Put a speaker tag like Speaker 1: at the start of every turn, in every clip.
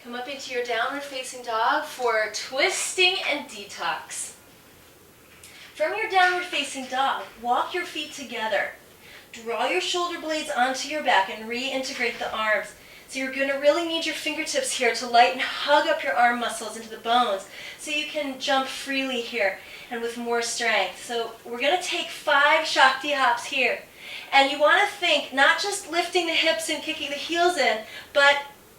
Speaker 1: Come up into your downward facing dog for twisting and detox. From your downward facing dog, walk your feet together. Draw your shoulder blades onto your back and reintegrate the arms. So you're going to really need your fingertips here to lighten, hug up your arm muscles into the bones so you can jump freely here and with more strength. So we're going to take 5 Shakti hops here. And you want to think not just lifting the hips and kicking the heels in, but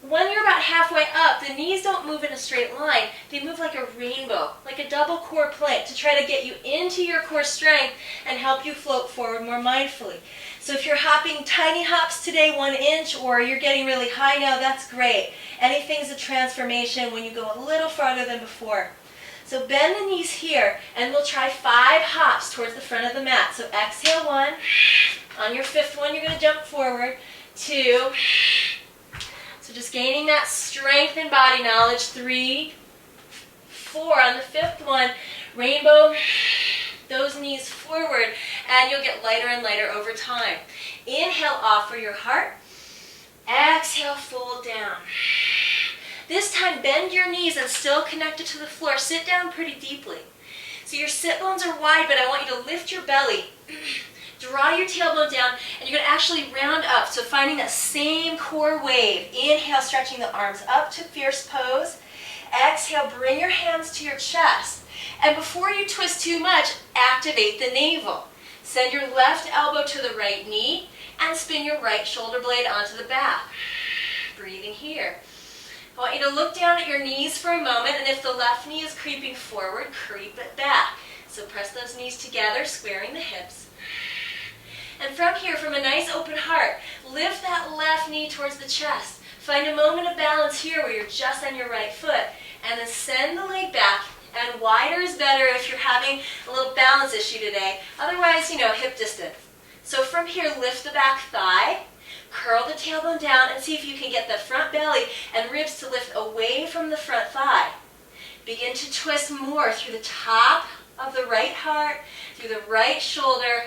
Speaker 1: when you're about halfway up, the knees don't move in a straight line. They move like a rainbow, like a double core plank to try to get you into your core strength and help you float forward more mindfully. So if you're hopping tiny hops today, 1 inch, or you're getting really high now, that's great. Anything's a transformation when you go a little farther than before. So bend the knees here, and we'll try 5 hops towards the front of the mat. So exhale 1. On your 5th one, you're going to jump forward. 2. So just gaining that strength and body knowledge. 3, 4. On the 5th one, rainbow those knees forward, and you'll get lighter and lighter over time. Inhale, offer your heart. Exhale, fold down. This time, bend your knees and still connected to the floor. Sit down pretty deeply. So your sit bones are wide, but I want you to lift your belly. Draw your tailbone down, and you're going to actually round up. So finding that same core wave. Inhale, stretching the arms up to fierce pose. Exhale, bring your hands to your chest. And before you twist too much, activate the navel. Send your left elbow to the right knee and spin your right shoulder blade onto the back. Breathing here. I want you to look down at your knees for a moment, and if the left knee is creeping forward, creep it back. So press those knees together, squaring the hips. And from here, from a nice open heart, lift that left knee towards the chest. Find a moment of balance here where you're just on your right foot, and then send the leg back. And wider is better if you're having a little balance issue today. Otherwise, hip distance. So from here, lift the back thigh, curl the tailbone down, and see if you can get the front belly and ribs to lift away from the front thigh. Begin to twist more through the top of the right heart, through the right shoulder,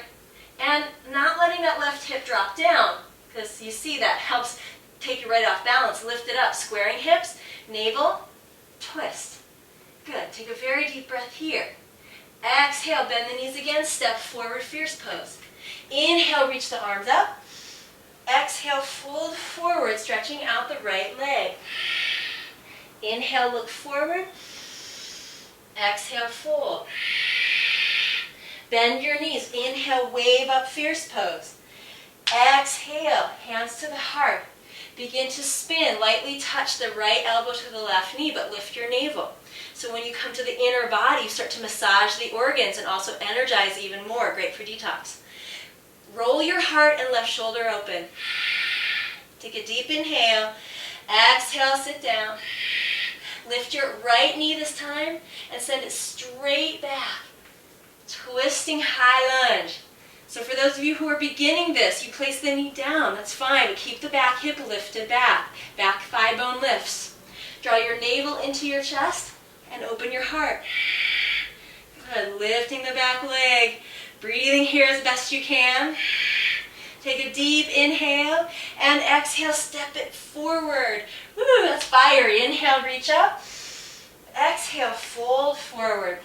Speaker 1: and not letting that left hip drop down, because you see that helps take you right off balance. Lift it up, squaring hips, navel, twist. Good. Take a very deep breath here. Exhale, bend the knees again, step forward, fierce pose. Inhale, reach the arms up. Exhale, fold forward, stretching out the right leg. Inhale, look forward. Exhale, fold. Bend your knees. Inhale, wave up, fierce pose. Exhale, hands to the heart. Begin to spin. Lightly touch the right elbow to the left knee, but lift your navel. So when you come to the inner body, you start to massage the organs and also energize even more. Great for detox. Roll your heart and left shoulder open. Take a deep inhale. Exhale, sit down. Lift your right knee this time and send it straight back. Twisting high lunge. So for those of you who are beginning this, you place the knee down. That's fine. Keep the back hip lifted back. Back thigh bone lifts. Draw your navel into your chest and open your heart. Good. Lifting the back leg. Breathing here as best you can. Take a deep inhale and exhale, step it forward. Woo, that's fiery. Inhale, reach up. Exhale, fold forward.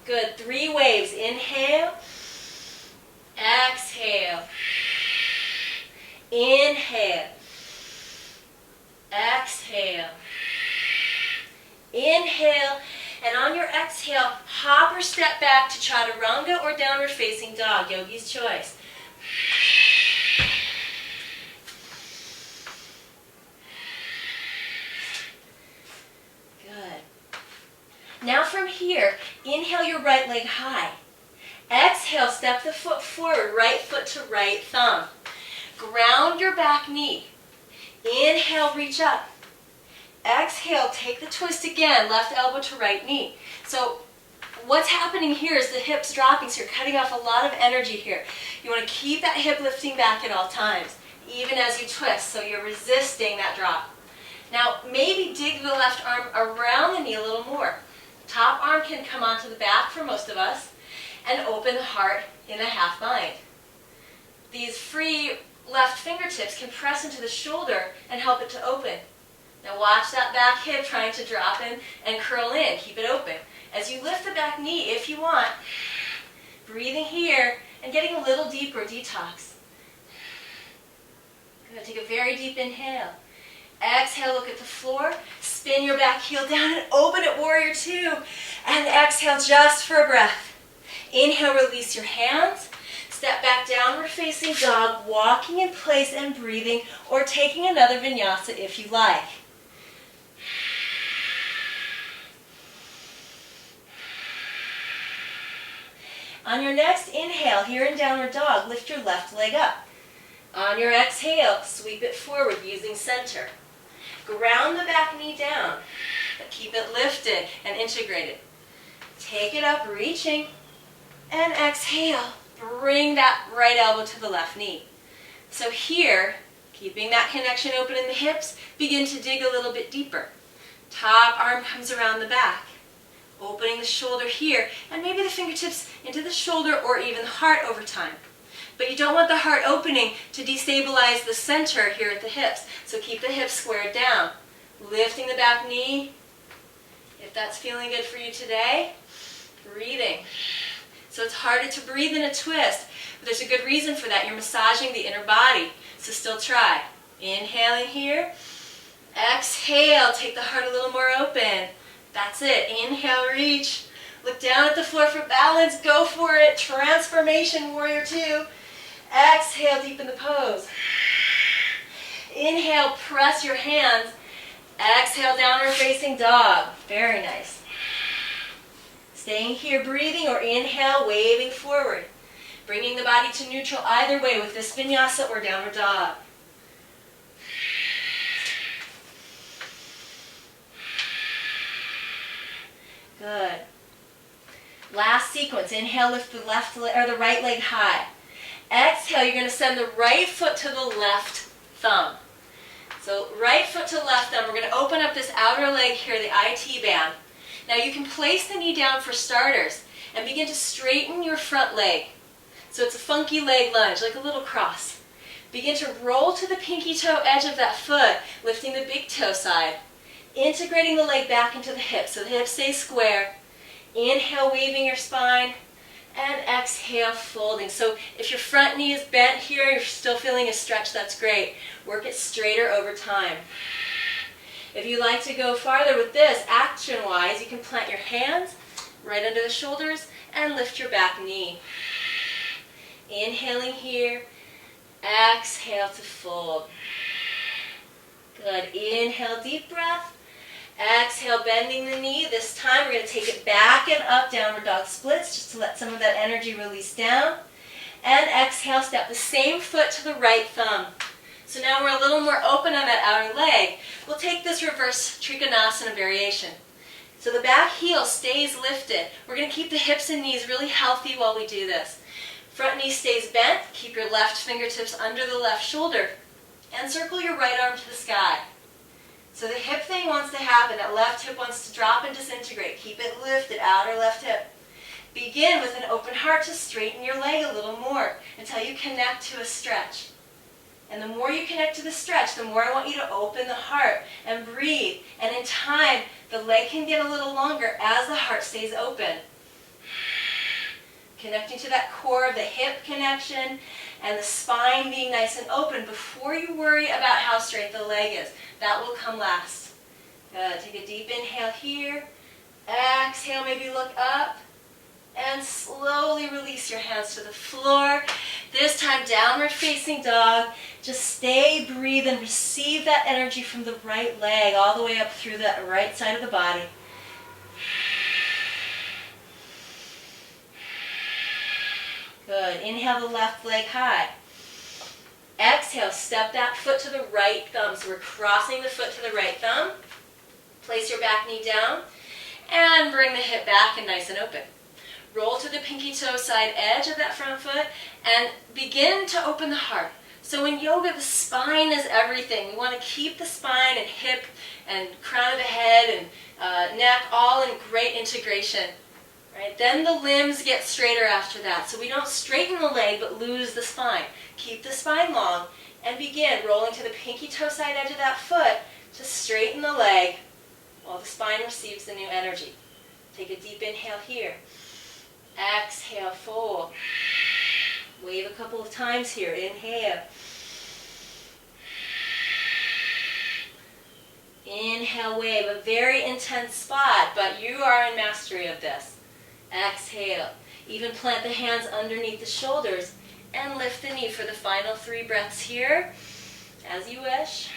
Speaker 1: Good. 3 waves. Inhale. Exhale. Inhale. Exhale. Inhale. And on your exhale, hop or step back to chaturanga or downward facing dog, yogi's choice. Good. Now from here, inhale your right leg high. Exhale, step the foot forward, right foot to right thumb. Ground your back knee. Inhale, reach up. Exhale, take the twist again, left elbow to right knee. So what's happening here is the hips dropping, so you're cutting off a lot of energy here. You want to keep that hip lifting back at all times, even as you twist, so you're resisting that drop. Now, maybe dig the left arm around the knee a little more. Top arm can come onto the back for most of us, and open the heart in a half bind. These free left fingertips can press into the shoulder and help it to open. Now watch that back hip trying to drop in and curl in. Keep it open. As you lift the back knee, if you want, breathing here and getting a little deeper, detox. Good. Take a very deep inhale. Exhale, look at the floor. Spin your back heel down and open at warrior two. And exhale just for a breath. Inhale, release your hands. Step back, downward facing dog, walking in place and breathing, or taking another vinyasa if you like. On your next inhale, here in downward dog, lift your left leg up. On your exhale, sweep it forward using center. Ground the back knee down, but keep it lifted and integrated. Take it up, reaching, and exhale. Bring that right elbow to the left knee. So here, keeping that connection open in the hips, begin to dig a little bit deeper. Top arm comes around the back. Opening the shoulder here, and maybe the fingertips into the shoulder or even the heart over time. But you don't want the heart opening to destabilize the center here at the hips. So keep the hips squared down. Lifting the back knee, if that's feeling good for you today. Breathing. So it's harder to breathe in a twist, but there's a good reason for that. You're massaging the inner body, so still try. Inhaling here. Exhale, take the heart a little more open. That's it. Inhale, reach. Look down at the floor for balance. Go for it. Transformation, warrior two. Exhale, deepen the pose. Inhale, press your hands. Exhale, downward facing dog. Very nice. Staying here, breathing, or inhale, waving forward. Bringing the body to neutral either way with this vinyasa or downward dog. Good. Last sequence. Inhale, lift the left leg or the right leg high. Exhale, you're going to send the right foot to the left thumb. So right foot to left thumb. We're going to open up this outer leg here, the IT band. Now you can place the knee down for starters and begin to straighten your front leg. So it's a funky leg lunge, like a little cross. Begin to roll to the pinky toe edge of that foot, lifting the big toe side. Integrating the leg back into the hip so the hip stays square. Inhale, waving your spine. And exhale, folding. So if your front knee is bent here, you're still feeling a stretch, that's great. Work it straighter over time. If you like to go farther with this, action-wise, you can plant your hands right under the shoulders and lift your back knee. Inhaling here. Exhale to fold. Good. Inhale, deep breath. Exhale, bending the knee. This time we're going to take it back and up, downward dog splits, just to let some of that energy release down. And exhale, step the same foot to the right thumb. So now we're a little more open on that outer leg. We'll take this reverse Trikonasana variation. So the back heel stays lifted. We're going to keep the hips and knees really healthy while we do this. Front knee stays bent. Keep your left fingertips under the left shoulder. And circle your right arm to the sky. So the hip thing wants to happen. That left hip wants to drop and disintegrate. Keep it lifted, outer left hip. Begin with an open heart to straighten your leg a little more until you connect to a stretch. And the more you connect to the stretch, the more I want you to open the heart and breathe. And in time, the leg can get a little longer as the heart stays open. Connecting to that core of the hip connection and the spine being nice and open before you worry about how straight the leg is. That will come last. Good. Take a deep inhale here. Exhale, maybe look up. And slowly release your hands to the floor. This time, downward facing dog. Just stay, breathe, and receive that energy from the right leg all the way up through the right side of the body. Good. Inhale the left leg high. Exhale, step that foot to the right thumb. So we're crossing the foot to the right thumb. Place your back knee down and bring the hip back and nice and open. Roll to the pinky toe side edge of that front foot and begin to open the heart. So in yoga, the spine is everything. We want to keep the spine and hip and crown of the head and neck all in great integration. Right? Then the limbs get straighter after that. So we don't straighten the leg but lose the spine. Keep the spine long and begin rolling to the pinky toe side edge of that foot to straighten the leg while the spine receives the new energy. Take a deep inhale here. Exhale, fold. Wave a couple of times here. Inhale. Inhale, wave. A very intense spot, but you are in mastery of this. Exhale. Even plant the hands underneath the shoulders and lift the knee for the final 3 breaths here, as you wish.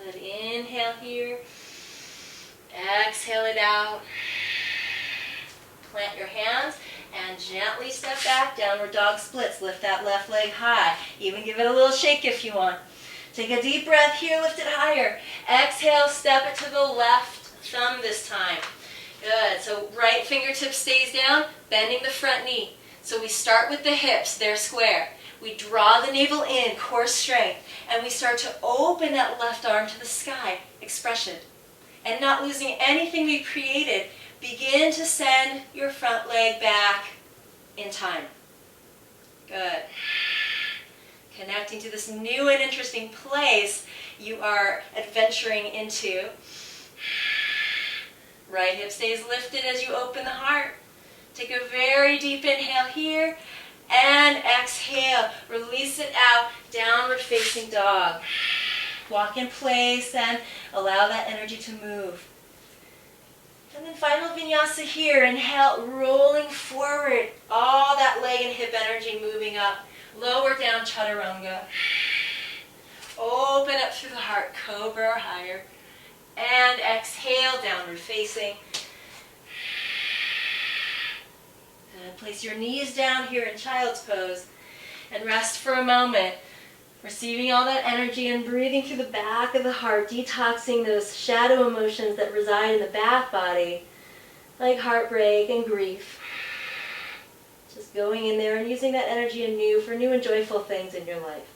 Speaker 1: Good. Inhale here. Exhale it out. Plant your hands and gently step back. Downward dog splits. Lift that left leg high. Even give it a little shake if you want. Take a deep breath here. Lift it higher. Exhale. Step it to the left thumb this time. Good. So right fingertip stays down, bending the front knee. So we start with the hips. They're square. We draw the navel in, core strength, and we start to open that left arm to the sky. Expression. And not losing anything we've created, begin to send your front leg back in time. Good. Connecting to this new and interesting place you are adventuring into. Right hip stays lifted as you open the heart. Take a very deep inhale here and exhale. Release it out, downward facing dog. Walk in place and allow that energy to move. And then final vinyasa here. Inhale, rolling forward. All that leg and hip energy moving up. Lower down, chaturanga. Open up through the heart, cobra or higher. And exhale, downward facing. Good. Place your knees down here in child's pose. And rest for a moment. Receiving all that energy and breathing through the back of the heart, detoxing those shadow emotions that reside in the back body, like heartbreak and grief. Just going in there and using that energy anew for new and joyful things in your life.